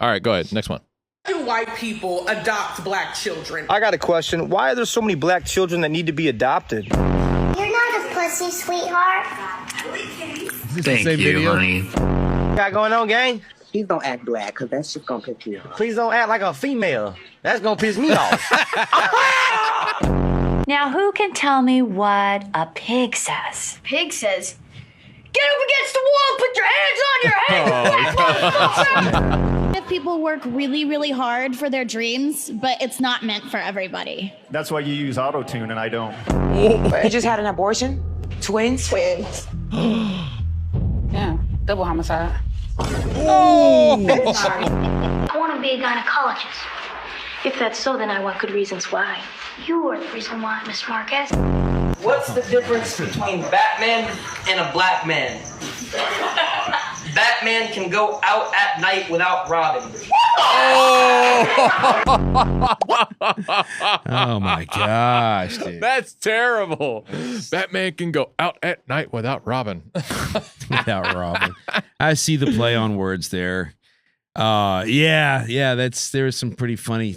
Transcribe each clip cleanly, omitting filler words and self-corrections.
All right, go ahead. Next one. Do white people adopt black children? I got a question. Why are there so many black children that need to be adopted? You're not a pussy, sweetheart. Thank you, honey. Got going on, gang? Please don't act black, because that's just gonna piss me off. Please don't act like a female. That's gonna piss me off. Now, who can tell me what a pig says? Pig says, get up against the wall, put your hands on your head. If people work really, really hard for their dreams, but it's not meant for everybody. That's why you use auto-tune and I don't. You just had an abortion? Twins? Twins. Yeah, double homicide. I want to be a gynecologist. If that's so, then I want good reasons why. You are the reason why, Miss Marquez. What's the difference between Batman and a black man? Batman can go out at night without Robin. Oh my gosh, dude. That's terrible. Batman can go out at night without Robin. Without Robin. I see the play on words there. Yeah, there was some pretty funny,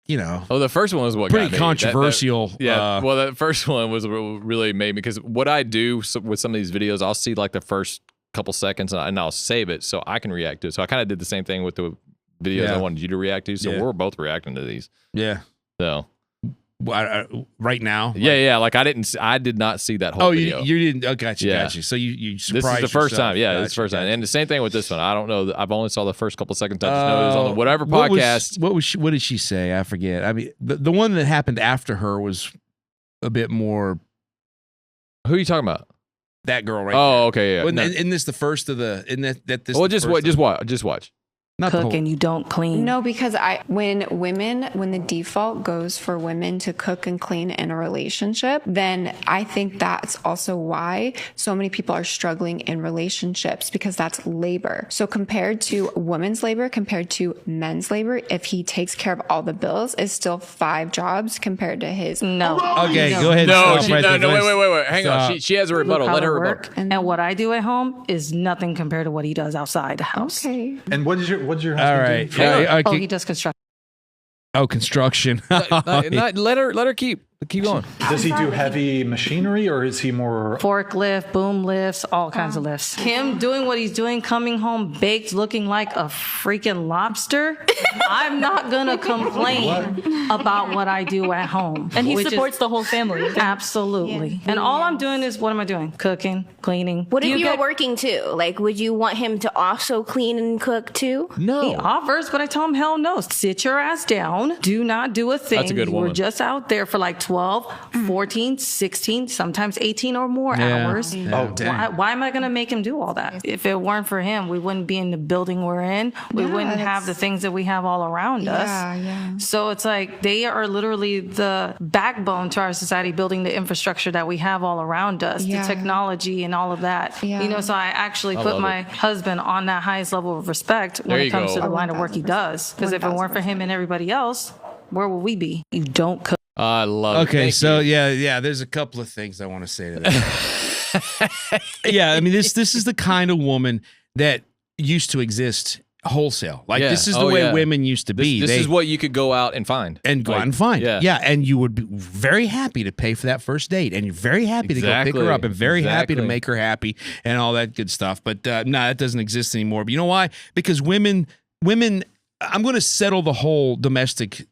you know. Oh, the first one was what pretty got me. controversial. Yeah, well, that first one was really made me, because what I do with some of these videos, I'll see like the first couple seconds and I'll save it so I can react to it. So I kind of did the same thing with the videos I wanted you to react to. So we're both reacting to these. Yeah. So right now. Yeah. Like I did not see that whole video. You didn't. Oh, gotcha. So you surprised This is the first yourself. time. Yeah, this is the first time. And the same thing with this one. I don't know. I've only saw the first couple seconds. I just know it was on the whatever podcast. What did she say? I forget. I mean, the one that happened after her was a bit more. Who are you talking about? That girl right Oh, there. okay, yeah. Well, No. isn't this the first of the? Isn't that this? Well, just watch. Not the Cook whole- and you don't clean. No, because when the default goes for women to cook and clean in a relationship, then I think that's also why so many people are struggling in relationships, because that's labor. So compared to women's labor, compared to men's labor, if he takes care of all the bills, it's still 5 jobs compared to his. No. Okay, go ahead. No, Stop right there. wait. Hang on. She has a rebuttal. Let her rebuttal. And what I do at home is nothing compared to what he does outside the house. Okay. And what's your husband All right. do? Oh, he does construction. Oh, construction. Let her keep going. Does he do heavy machinery or is he more... Forklift, boom lifts, all kinds of lifts. Him doing what he's doing, coming home baked, looking like a freaking lobster. I'm not gonna complain about what I do at home. And he supports the whole family. Absolutely. And all I'm doing is, what am I doing? Cooking, cleaning. What if you were working too? Like, would you want him to also clean and cook too? No. He offers, but I tell him, hell no. Sit your ass down. Do not do a thing. That's a good woman. We're just out there for like 12, 14, 16, sometimes 18 or more hours. Oh, damn. Why am I going to make him do all that? If it weren't for him, we wouldn't be in the building we're in. We wouldn't have the things that we have all around us. Yeah. So it's like they are literally the backbone to our society, building the infrastructure that we have all around us, the technology and all of that. Yeah. You know, so I actually put my husband on that highest level of respect when it comes to the line of work he does. Because if it weren't for him and everybody else, where would we be? You don't cook. I love it. Okay, Thank so you. yeah. There's a couple of things I want to say to that. Yeah, I mean this is the kind of woman that used to exist wholesale. Like this is the way women used to be. This is what you could go out and find. Go out and find. Yeah. Yeah, and you would be very happy to pay for that first date, and you're very happy to go pick her up, and very happy to make her happy, and all that good stuff. But no, that doesn't exist anymore. But you know why? Because women. I'm going to settle the whole domestic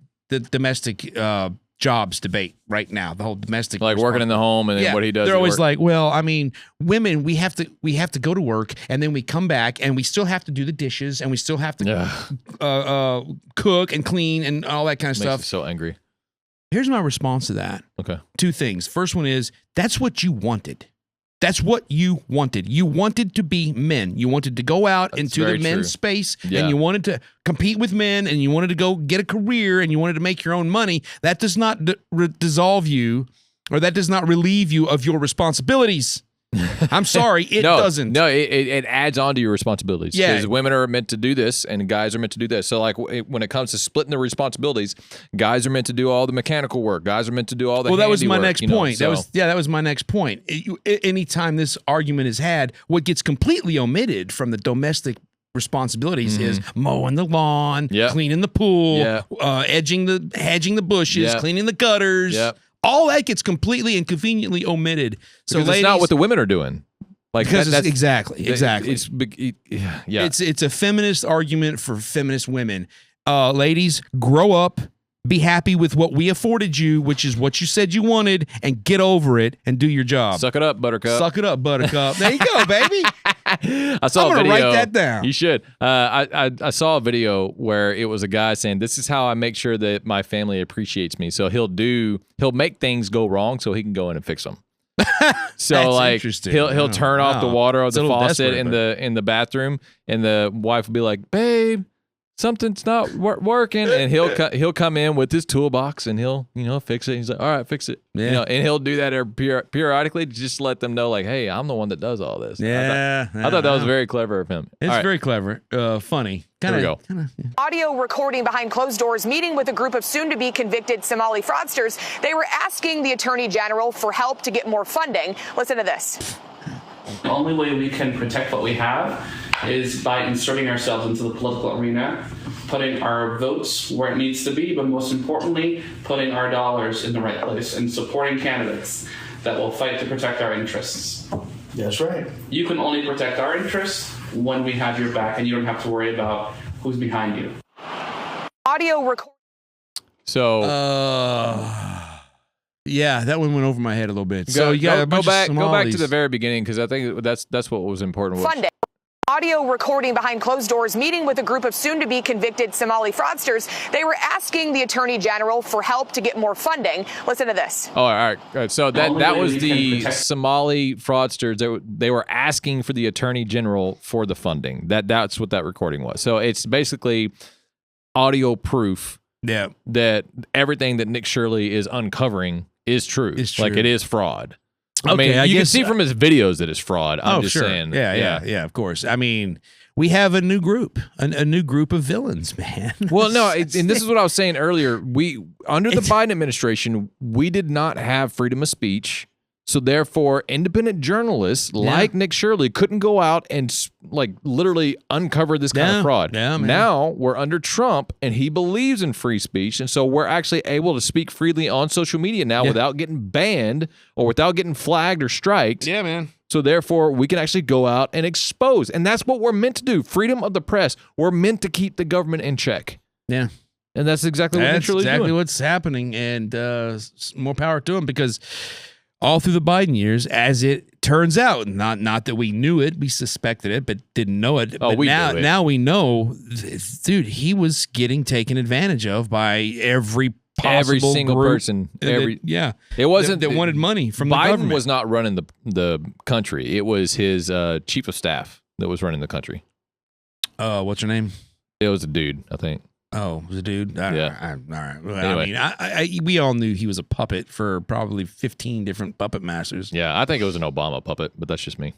jobs debate right now. The whole domestic, like working in the home and then what he does. They're at always work. like, well, I mean, women, we have to go to work, and then we come back, and we still have to do the dishes, and we still have to cook and clean and all that kind of Makes stuff. me so angry. Here's my response to that. Okay. 2 things. First one is, that's what you wanted. That's what you wanted. You wanted to be men. You wanted to go out into the men's space, and you wanted to compete with men, and you wanted to go get a career, and you wanted to make your own money. That does not dissolve you, or that does not relieve you of your responsibilities. I'm sorry, it doesn't. No, it adds on to your responsibilities. Yeah. Because women are meant to do this and guys are meant to do this. So like when it comes to splitting the responsibilities, guys are meant to do all the mechanical work. Guys are meant to do all the that was my handiwork, next point. That was my next point. Anytime this argument is had, what gets completely omitted from the domestic responsibilities is mowing the lawn, cleaning the pool, hedging the bushes, cleaning the gutters. All that gets completely and conveniently omitted. So it's not what the women are doing. Like because that's exactly. It's a feminist argument for feminist women. Ladies, grow up. Be happy with what we afforded you, which is what you said you wanted, and get over it and do your job. Suck it up, Buttercup. Suck it up, Buttercup. There you go, baby. I saw I'm a gonna video. write that down. You should. I saw a video where it was a guy saying, "This is how I make sure that my family appreciates me." So he'll make things go wrong so he can go in and fix them. So like he'll turn off the water of the faucet in the bathroom, and the wife will be like, "Babe, something's not working," and he'll come in with his toolbox and he'll fix it. He's like, "All right, fix it." And he'll do that periodically to just let them know, like, "Hey, I'm the one that does all this." I thought that was very clever of him. It's very clever, funny. Here we go. Audio recording behind closed doors, meeting with a group of soon-to-be convicted Somali fraudsters. They were asking the Attorney General for help to get more funding. Listen to this. The only way we can protect what we have is by inserting ourselves into the political arena, putting our votes where it needs to be, but most importantly, putting our dollars in the right place and supporting candidates that will fight to protect our interests. That's right. You can only protect our interests when we have your back, and you don't have to worry about who's behind you. Audio record. So, yeah, that one went over my head a little bit. So you got go back to the very beginning, because I think that's what was important. Funding. Audio recording behind closed doors, meeting with a group of soon-to-be convicted Somali fraudsters. They were asking the Attorney General for help to get more funding. Listen to this. Oh, all right. So that was the Somali fraudsters. They were asking for the Attorney General for the funding. That's what that recording was. So it's basically audio proof that everything that Nick Shirley is uncovering is true. It's true. Like, it is fraud. I mean, you can see from his videos that it's fraud. I'm just saying. Yeah, of course. I mean, we have a new group, a new group of villains, man. Well, no, and this is what I was saying earlier. Under the Biden administration, we did not have freedom of speech. So therefore, independent journalists like Nick Shirley couldn't go out and literally uncover this kind of fraud. Yeah, man. Now we're under Trump, and he believes in free speech, and so we're actually able to speak freely on social media now without getting banned or without getting flagged or striked. Yeah, man. So therefore, we can actually go out and expose, and that's what we're meant to do. Freedom of the press. We're meant to keep the government in check. Yeah. And that's exactly what Nick Shirley's doing. What's happening, and more power to him, because all through the Biden years, as it turns out, not that we knew it, we suspected it, but didn't know it. Oh, but now we know, dude, he was getting taken advantage of by every single group person. It wasn't that wanted money from the government. Biden was not running the country. It was his chief of staff that was running the country. What's her name? It was a dude, I think. Oh, it was a dude? All right. Well, Anyway. I mean, we all knew he was a puppet for probably 15 different puppet masters. Yeah, I think it was an Obama puppet, but that's just me.